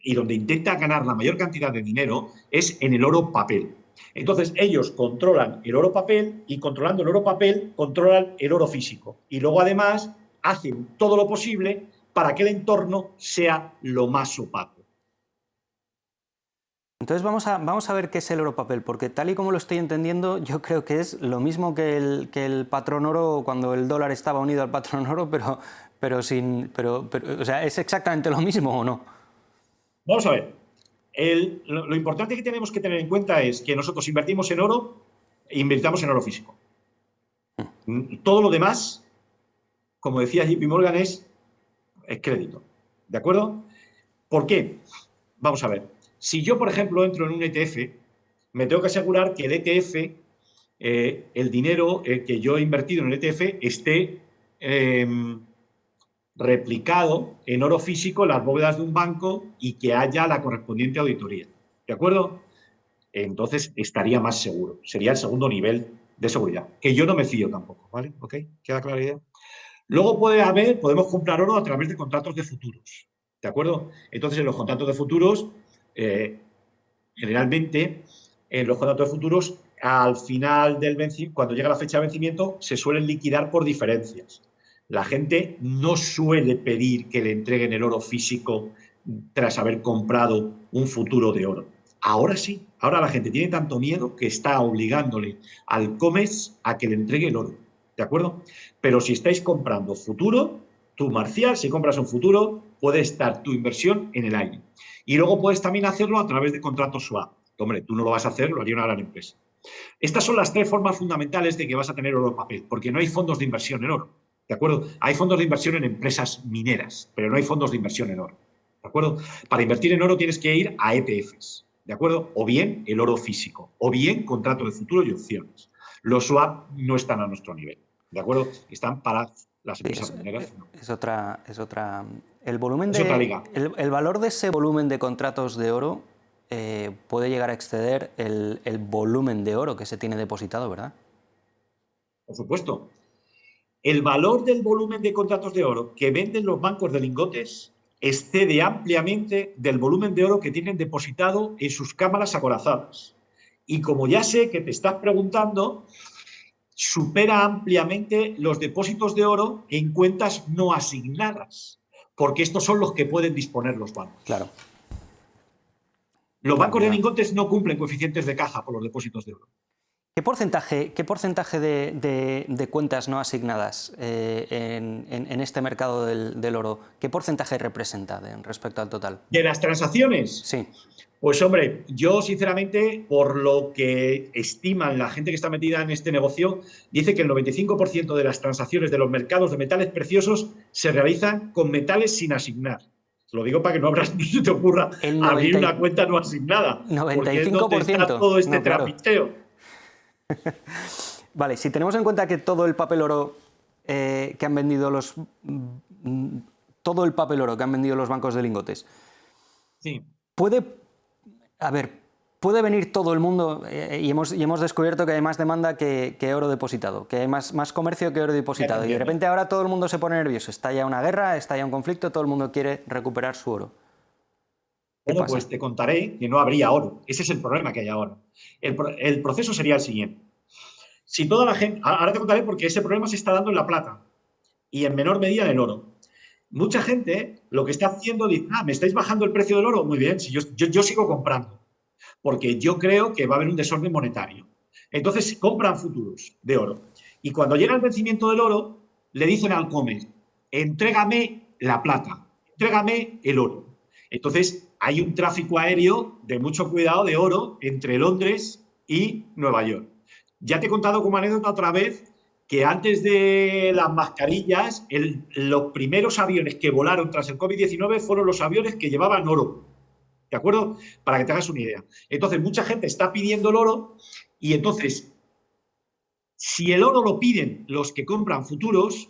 y donde intenta ganar la mayor cantidad de dinero, es en el oro papel. Entonces, ellos controlan el oro papel y controlando el oro papel, controlan el oro físico. Y luego, además, hacen todo lo posible para que el entorno sea lo más opaco. Entonces vamos a ver qué es el oro papel, porque tal y como lo estoy entendiendo, yo creo que es lo mismo que el patrón oro cuando el dólar estaba unido al patrón oro, pero o sea, ¿es exactamente lo mismo o no? Vamos a ver. Lo importante que tenemos que tener en cuenta es que nosotros invertimos en oro e invertamos en oro físico. Todo lo demás, como decía JP Morgan, es crédito. ¿De acuerdo? ¿Por qué? Vamos a ver. Si yo, por ejemplo, entro en un ETF, me tengo que asegurar que el ETF, el dinero que yo he invertido en el ETF, esté replicado en oro físico en las bóvedas de un banco y que haya la correspondiente auditoría. ¿De acuerdo? Entonces estaría más seguro. Sería el segundo nivel de seguridad, que yo no me fío tampoco, ¿vale? ¿Ok? ¿Queda clara la idea? Luego podemos comprar oro a través de contratos de futuros, ¿de acuerdo? Entonces, en los contratos de futuros, generalmente, en los contratos de futuros, al final del vencimiento, cuando llega la fecha de vencimiento, se suelen liquidar por diferencias. La gente no suele pedir que le entreguen el oro físico tras haber comprado un futuro de oro. Ahora sí, ahora la gente tiene tanto miedo que está obligándole al COMEX a que le entregue el oro, ¿de acuerdo? Pero si estáis comprando futuro, tú, Marcial, si compras un futuro, puede estar tu inversión en el aire. Y luego puedes también hacerlo a través de contratos swap. Hombre, tú no lo vas a hacer, lo haría una gran empresa. Estas son las tres formas fundamentales de que vas a tener oro en papel, porque no hay fondos de inversión en oro, ¿de acuerdo? Hay fondos de inversión en empresas mineras, pero no hay fondos de inversión en oro, ¿de acuerdo? Para invertir en oro tienes que ir a ETFs, ¿de acuerdo? O bien el oro físico, o bien contrato de futuro y opciones. Los swap no están a nuestro nivel, ¿de acuerdo? Están para las empresas mineras. Es otra. El volumen Es otra liga. el valor de ese volumen de contratos de oro puede llegar a exceder el volumen de oro que se tiene depositado, ¿verdad? Por supuesto. El valor del volumen de contratos de oro que venden los bancos de lingotes excede ampliamente del volumen de oro que tienen depositado en sus cámaras acorazadas. Y como ya sé que te estás preguntando, supera ampliamente los depósitos de oro en cuentas no asignadas, porque estos son los que pueden disponer los bancos. Claro. Los bancos de lingotes no cumplen coeficientes de caja por los depósitos de oro. ¿Qué porcentaje de cuentas no asignadas en este mercado del oro, qué porcentaje representa respecto al total? ¿De las transacciones? Sí. Pues hombre, yo sinceramente, por lo que estiman la gente que está metida en este negocio, dice que el 95% de las transacciones de los mercados de metales preciosos se realizan con metales sin asignar. Lo digo para que no se te ocurra abrir una cuenta no asignada. 95%. Porque es donde está todo este trapicheo. Vale, si tenemos en cuenta que todo el papel oro que han vendido los bancos de lingotes, sí, puede venir todo el mundo y hemos descubierto que hay más demanda que oro depositado, que hay más comercio que oro depositado, y de repente ahora todo el mundo se pone nervioso, estalla una guerra, estalla un conflicto, todo el mundo quiere recuperar su oro. Bueno, pues te contaré que no habría oro. Ese es el problema que hay ahora. El proceso sería el siguiente. Si toda la gente... Ahora te contaré porque ese problema se está dando en la plata y en menor medida en el oro. Mucha gente lo que está haciendo dice, ¿me estáis bajando el precio del oro? Muy bien, si yo sigo comprando, porque yo creo que va a haber un desorden monetario. Entonces compran futuros de oro. Y cuando llega el vencimiento del oro, le dicen al COMEX, entrégame la plata, entrégame el oro. Entonces hay un tráfico aéreo de mucho cuidado de oro entre Londres y Nueva York. Ya te he contado como anécdota otra vez que antes de las mascarillas, los primeros aviones que volaron tras el COVID-19 fueron los aviones que llevaban oro. ¿De acuerdo? Para que te hagas una idea. Entonces, mucha gente está pidiendo el oro y entonces, si el oro lo piden los que compran futuros,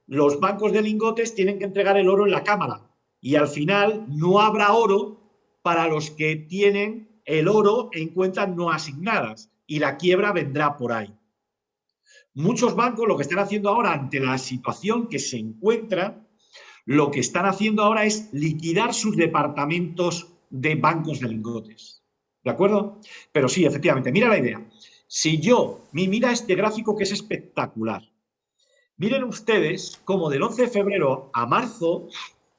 los bancos de lingotes tienen que entregar el oro en la cámara y al final no habrá oro para los que tienen el oro en cuentas no asignadas y la quiebra vendrá por ahí. Muchos bancos lo que están haciendo ahora ante la situación que se encuentra, lo que están haciendo ahora es liquidar sus departamentos de bancos de lingotes. ¿De acuerdo? Pero sí, efectivamente, mira la idea. Si mira este gráfico que es espectacular. Miren ustedes cómo del 11 de febrero a marzo,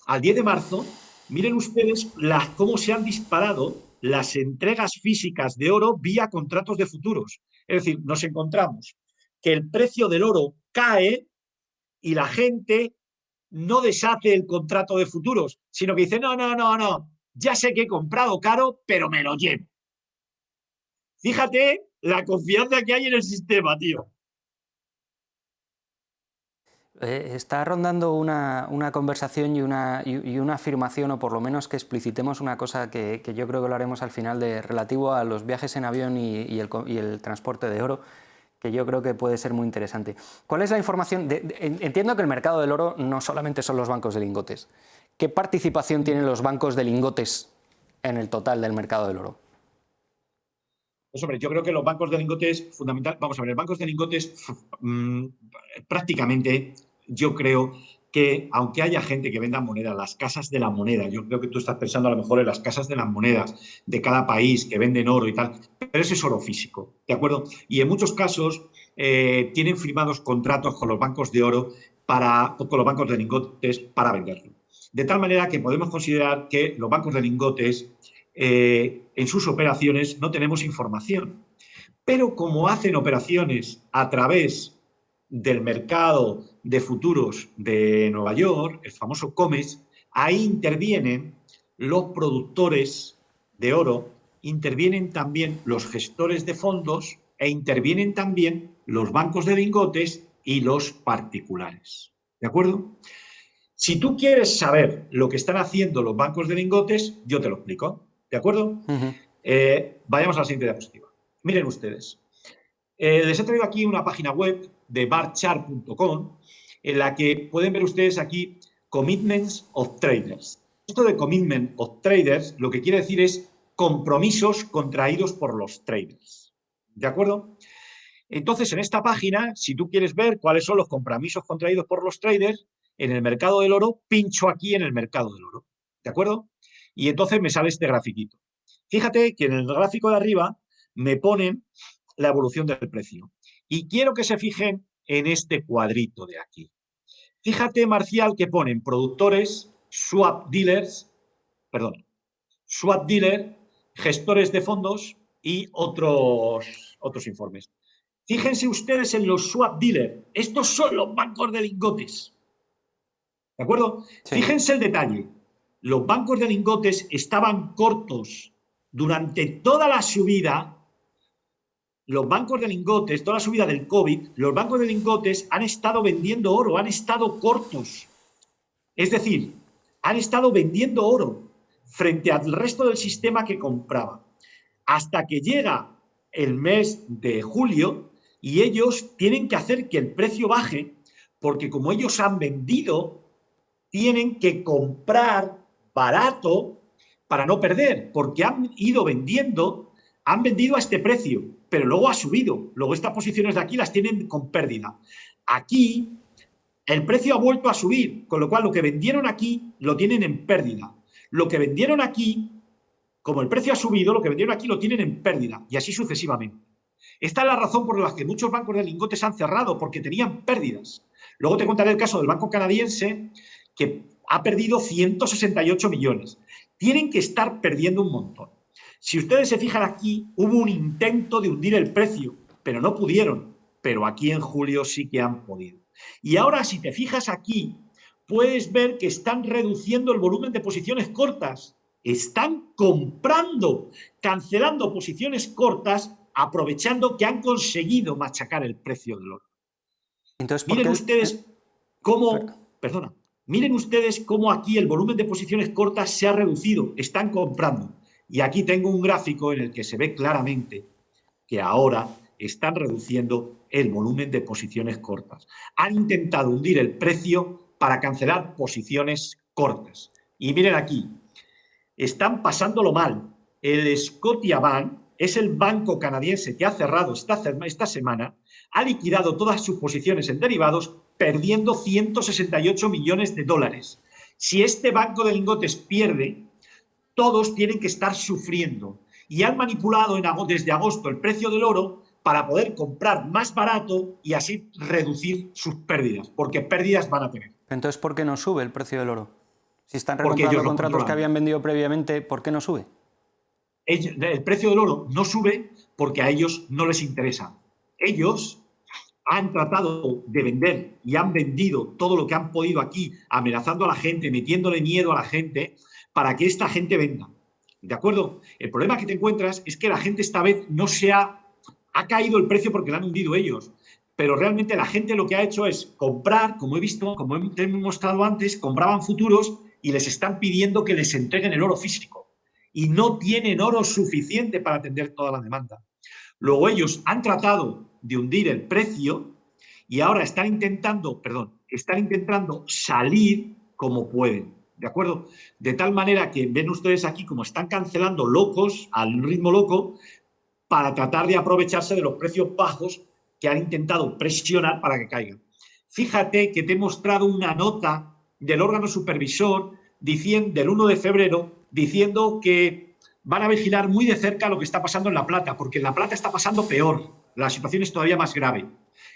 al 10 de marzo, miren ustedes cómo se han disparado las entregas físicas de oro vía contratos de futuros. Es decir, nos encontramos que el precio del oro cae y la gente no deshace el contrato de futuros, sino que dice, no, ya sé que he comprado caro, pero me lo llevo. Fíjate la confianza que hay en el sistema, tío. Está rondando una conversación y una afirmación, o por lo menos que explicitemos una cosa que yo creo que lo haremos al final, relativo a los viajes en avión y el transporte de oro, que yo creo que puede ser muy interesante. ¿Cuál es la información? Entiendo que el mercado del oro no solamente son los bancos de lingotes. ¿Qué participación tienen los bancos de lingotes en el total del mercado del oro? Pues hombre, yo creo que los bancos de lingotes, fundamental, vamos a ver, bancos de lingotes, prácticamente, yo creo que aunque haya gente que venda moneda, las casas de la moneda, yo creo que tú estás pensando a lo mejor en las casas de las monedas de cada país que venden oro y tal, pero eso es oro físico, ¿de acuerdo? Y en muchos casos tienen firmados contratos con los bancos de oro con los bancos de lingotes para venderlo. De tal manera que podemos considerar que los bancos de lingotes en sus operaciones no tenemos información. Pero como hacen operaciones a través del mercado de futuros de Nueva York, el famoso COMEX, ahí intervienen los productores de oro, intervienen también los gestores de fondos e intervienen también los bancos de lingotes y los particulares. ¿De acuerdo? Si tú quieres saber lo que están haciendo los bancos de lingotes, yo te lo explico. ¿De acuerdo? Vayamos a la siguiente diapositiva. Miren ustedes. Les he traído aquí una página web de barchart.com en la que pueden ver ustedes aquí Commitments of Traders. Esto de Commitment of Traders lo que quiere decir es compromisos contraídos por los traders. ¿De acuerdo? Entonces, en esta página, si tú quieres ver cuáles son los compromisos contraídos por los traders en el mercado del oro, pincho aquí en el mercado del oro. ¿De acuerdo? Y entonces me sale este grafiquito. Fíjate que en el gráfico de arriba me ponen la evolución del precio. Y quiero que se fijen en este cuadrito de aquí. Fíjate, Marcial, que ponen productores, swap dealers, gestores de fondos y otros informes. Fíjense ustedes en los swap dealers. Estos son los bancos de lingotes. ¿De acuerdo? Sí. Fíjense el detalle. Los bancos de lingotes estaban cortos durante toda la subida. Los bancos de lingotes, toda la subida del COVID, los bancos de lingotes han estado vendiendo oro, han estado cortos. Es decir, han estado vendiendo oro frente al resto del sistema que compraba. Hasta que llega el mes de julio y ellos tienen que hacer que el precio baje, porque como ellos han vendido, tienen que comprar barato para no perder, porque han ido vendiendo, han vendido a este precio, pero luego ha subido. Luego estas posiciones de aquí las tienen con pérdida. Aquí el precio ha vuelto a subir, con lo cual lo que vendieron aquí lo tienen en pérdida. Lo que vendieron aquí, como el precio ha subido, lo que vendieron aquí lo tienen en pérdida, y así sucesivamente. Esta es la razón por la que muchos bancos de lingotes han cerrado, porque tenían pérdidas. Luego te contaré el caso del banco canadiense, que ha perdido 168 millones. Tienen que estar perdiendo un montón. Si ustedes se fijan aquí, hubo un intento de hundir el precio, pero no pudieron. Pero aquí en julio sí que han podido. Y ahora, si te fijas aquí, puedes ver que están reduciendo el volumen de posiciones cortas. Están comprando, cancelando posiciones cortas, aprovechando que han conseguido machacar el precio del oro. Entonces, miren ustedes cómo... Perdona. Miren ustedes cómo aquí el volumen de posiciones cortas se ha reducido. Están comprando. Y aquí tengo un gráfico en el que se ve claramente que ahora están reduciendo el volumen de posiciones cortas. Han intentado hundir el precio para cancelar posiciones cortas. Y miren aquí, están pasándolo mal. El Scotiabank es el banco canadiense que ha cerrado esta semana, ha liquidado todas sus posiciones en derivados, perdiendo 168 millones de dólares. Si este banco de lingotes pierde, todos tienen que estar sufriendo. Y han manipulado desde agosto el precio del oro para poder comprar más barato y así reducir sus pérdidas, porque pérdidas van a tener. Entonces, ¿por qué no sube el precio del oro? Si están recomprando contratos que habían vendido previamente, ¿por qué no sube? El precio del oro no sube porque a ellos no les interesa. Ellos han tratado de vender y han vendido todo lo que han podido aquí, amenazando a la gente, metiéndole miedo a la gente, para que esta gente venda. ¿De acuerdo? El problema que te encuentras es que la gente esta vez no ha caído el precio porque lo han hundido ellos. Pero realmente la gente lo que ha hecho es comprar, como he visto, como he mostrado antes, compraban futuros y les están pidiendo que les entreguen el oro físico. Y no tienen oro suficiente para atender toda la demanda. Luego ellos han tratado de hundir el precio y ahora están intentando salir como pueden. ¿De acuerdo? De tal manera que ven ustedes aquí como están cancelando locos, al ritmo loco, para tratar de aprovecharse de los precios bajos que han intentado presionar para que caigan. Fíjate que te he mostrado una nota del órgano supervisor del 1 de febrero diciendo que van a vigilar muy de cerca lo que está pasando en La Plata, porque en La Plata está pasando peor, la situación es todavía más grave.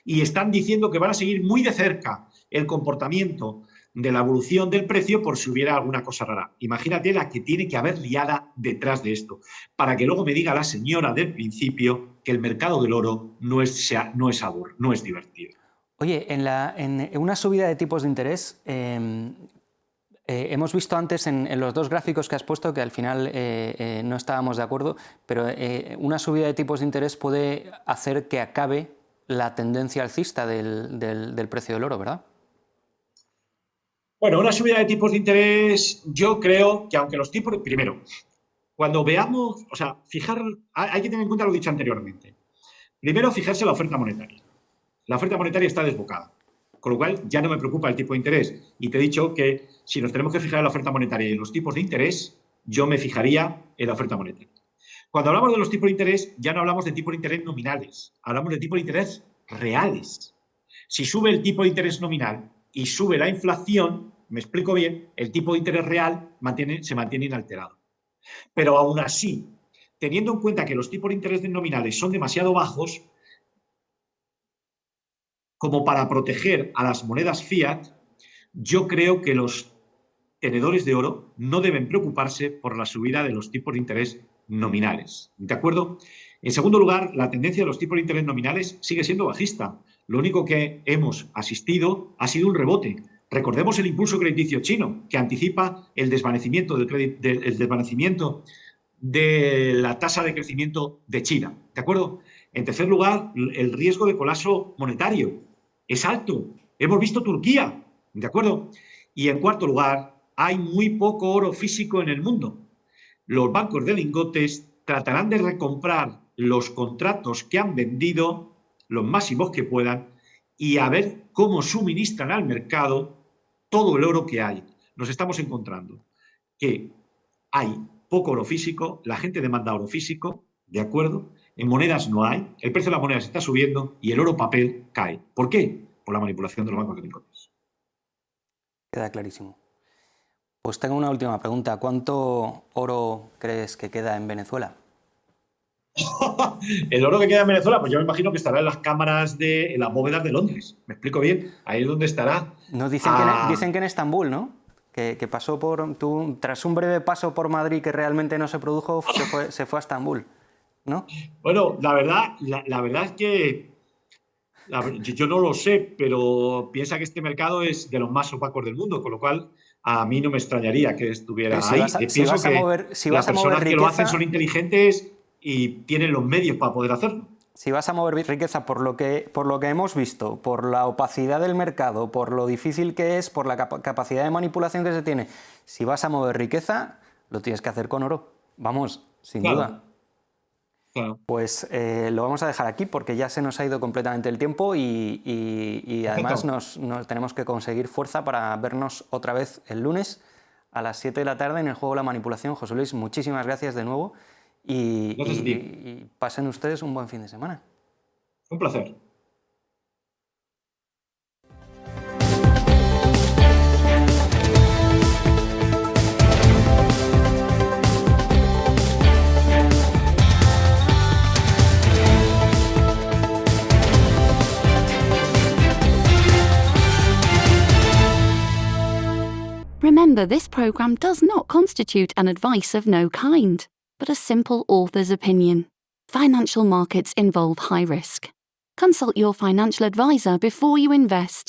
Y están diciendo que van a seguir muy de cerca el comportamiento de la evolución del precio por si hubiera alguna cosa rara. Imagínate la que tiene que haber liada detrás de esto, para que luego me diga la señora del principio que el mercado del oro no es divertido. Oye, en una subida de tipos de interés, hemos visto antes en los dos gráficos que has puesto que al final no estábamos de acuerdo, pero una subida de tipos de interés puede hacer que acabe la tendencia alcista del precio del oro, ¿verdad? Bueno, una subida de tipos de interés, yo creo que aunque los tipos, primero, cuando veamos, o sea, hay que tener en cuenta lo dicho anteriormente. Primero, fijarse la oferta monetaria. La oferta monetaria está desbocada, con lo cual ya no me preocupa el tipo de interés. Y te he dicho que si nos tenemos que fijar en la oferta monetaria y en los tipos de interés, yo me fijaría en la oferta monetaria. Cuando hablamos de los tipos de interés, ya no hablamos de tipos de interés nominales, hablamos de tipos de interés reales. Si sube el tipo de interés nominal y sube la inflación, me explico bien, el tipo de interés real se mantiene inalterado. Pero aún así, teniendo en cuenta que los tipos de interés nominales son demasiado bajos, como para proteger a las monedas fiat, yo creo que los tenedores de oro no deben preocuparse por la subida de los tipos de interés nominales. ¿De acuerdo? En segundo lugar, la tendencia de los tipos de interés nominales sigue siendo bajista. Lo único que hemos asistido ha sido un rebote. Recordemos el impulso crediticio chino, que anticipa el desvanecimiento de la tasa de crecimiento de China. ¿De acuerdo? En tercer lugar, el riesgo de colapso monetario es alto. Hemos visto Turquía. ¿De acuerdo? Y en cuarto lugar, hay muy poco oro físico en el mundo. Los bancos de lingotes tratarán de recomprar los contratos que han vendido, los máximos que puedan, y a ver cómo suministran al mercado todo el oro que hay. Nos estamos encontrando que hay poco oro físico, la gente demanda oro físico, ¿de acuerdo? En monedas no hay, el precio de las monedas está subiendo y el oro papel cae. ¿Por qué? Por la manipulación de los bancos de lingotes. Queda clarísimo. Pues tengo una última pregunta. ¿Cuánto oro crees que queda en Venezuela? El oro que queda en Venezuela, pues yo me imagino que estará en las cámaras en las bóvedas de Londres. ¿Me explico bien? Ahí es donde estará. No, dicen que en Estambul, ¿no? Que pasó tras un breve paso por Madrid que realmente no se produjo, se fue a Estambul, ¿no? Bueno, la verdad es que yo no lo sé, pero piensa que este mercado es de los más opacos del mundo, con lo cual a mí no me extrañaría que estuviera ahí. Pienso que las personas que lo hacen son inteligentes y tienen los medios para poder hacerlo. Si vas a mover riqueza por lo que hemos visto, por la opacidad del mercado, por lo difícil que es, por la capacidad de manipulación que se tiene, si vas a mover riqueza, lo tienes que hacer con oro. Vamos, sin duda. Claro. Pues lo vamos a dejar aquí porque ya se nos ha ido completamente el tiempo y además nos tenemos que conseguir fuerza para vernos otra vez el lunes a las 7 de la tarde en el juego de la manipulación. José Luis, muchísimas gracias de nuevo y pasen ustedes un buen fin de semana. Un placer. Remember, this program does not constitute an advice of no kind, but a simple author's opinion. Financial markets involve high risk. Consult your financial advisor before you invest.